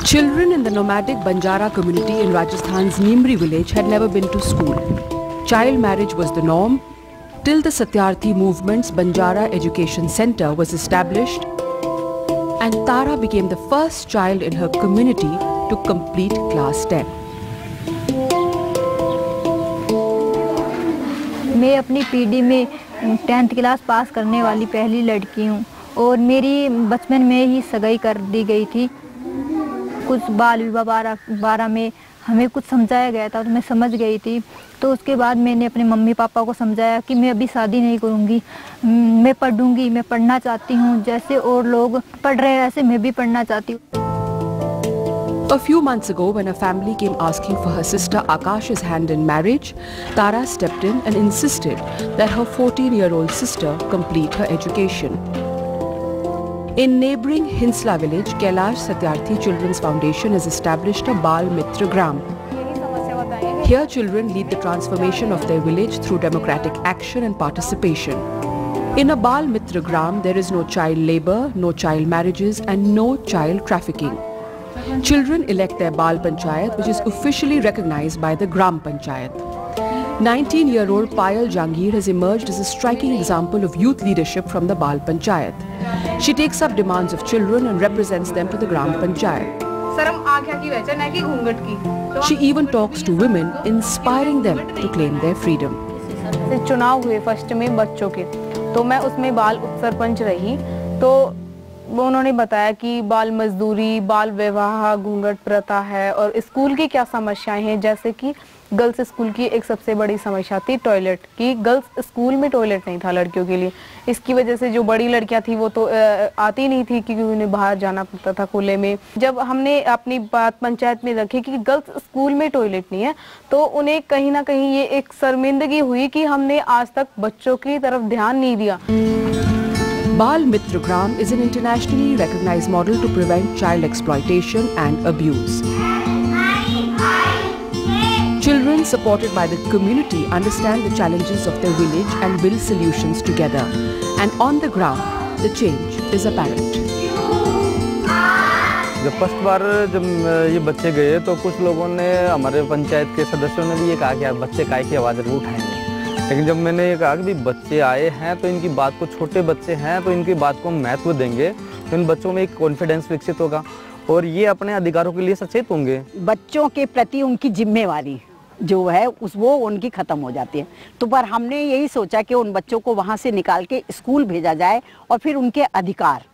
Children in the nomadic Banjara community in Rajasthan's Nimri village had never been to school. Child marriage was the norm. Till the Satyarthi movement's Banjara Education Center was established, and Tara became the first child in her community to complete class 10. मैं अपनी पीढ़ी में 10th class pass करने वाली पहली लड़की हूँ और मेरी बचपन में ही सगाई कर दी गई थी। कुछ बाल विवाह 12 में हमें कुछ समझाया गया था तो मैं समझ गई थी। तो उसके बाद मैंने अपने मम्मी पापा को समझाया कि मैं अभी शादी नहीं करूँगी, मैं पढ़ूँगी, मैं पढ़ना चाहती हूँ, जैसे और लोग पढ़ रहे हैं ऐसे मैं भी पढ़ना चाहती हूँ। A few months ago, when a family came asking for her sister Akash's hand in marriage, Tara stepped in and insisted that her 14-year-old sister complete her education. In neighbouring Hinsla village, Kailash Satyarthi Children's Foundation has established a Bal Mitra Gram. Here children lead the transformation of their village through democratic action and participation. In a Bal Mitra Gram, there is no child labour, no child marriages and no child trafficking. Children elect their Bal Panchayat, which is officially recognized by the Gram Panchayat. 19-year-old Payal Jangir has emerged as a striking example of youth leadership from the Bal Panchayat. She takes up demands of children and represents them to the Gram Panchayat. She even talks to women, inspiring them to claim their freedom. चुनाव हुए first में बच्चों के, तो मैं उसमें बाल उप सरपंच रही। तो उन्होंने बताया कि बाल मजदूरी, बाल विवाह, घूंघट प्रथा है और स्कूल की क्या समस्याएं हैं। जैसे कि गर्ल्स स्कूल की एक सबसे बड़ी समस्या थी टॉयलेट की। गर्ल्स स्कूल में टॉयलेट नहीं था लड़कियों के लिए। इसकी वजह से जो बड़ी लड़कियां थी वो तो आती नहीं थी क्योंकि उन्हें बाहर जाना पड़ता था खुले में। जब हमने अपनी बात पंचायत में रखी कि गर्ल्स स्कूल में टॉयलेट नहीं है, तो उन्हें कहीं ना कहीं ये एक शर्मिंदगी हुई कि हमने आज तक बच्चों की तरफ ध्यान नहीं दिया। Bal Mitra Gram is an internationally recognized model to prevent child exploitation and abuse. Children supported by the community understand the challenges of their village and build solutions together. And on the ground, the change is apparent. जब first बार जब ये बच्चे गए तो कुछ लोगों ने, हमारे पंचायत के सदस्यों ने भी ये कहा कि यार बच्चे काय की आवाज़ वो उठाएंगे। लेकिन जब मैंने ये कहा कि बच्चे आए हैं तो इनकी बात को, छोटे बच्चे हैं तो इनकी बात को महत्व देंगे, तो इन बच्चों में एक कॉन्फिडेंस विकसित होगा और ये अपने अधिकारों के लिए सचेत होंगे। बच्चों के प्रति उनकी जिम्मेवारी जो है वो उनकी खत्म हो जाती है। तो पर हमने यही सोचा कि उन बच्चों को वहाँ से निकाल के स्कूल भेजा जाए और फिर उनके अधिकार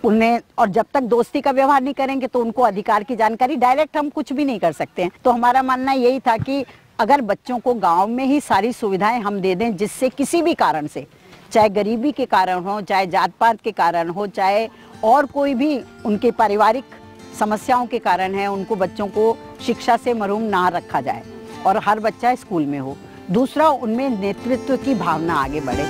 उन्हें, और जब तक दोस्ती का व्यवहार नहीं करेंगे तो उनको अधिकार की जानकारी डायरेक्ट हम कुछ भी नहीं कर सकते हैं। तो हमारा मानना यही था कि अगर बच्चों को गांव में ही सारी सुविधाएं हम दे दें, जिससे किसी भी कारण से, चाहे गरीबी के कारण हो, चाहे जात पात के कारण हो, चाहे और कोई भी उनके पारिवारिक समस्याओं के कारण है, उनको बच्चों को शिक्षा से महरूम ना रखा जाए और हर बच्चा स्कूल में हो। दूसरा, उनमें नेतृत्व की भावना आगे बढ़े।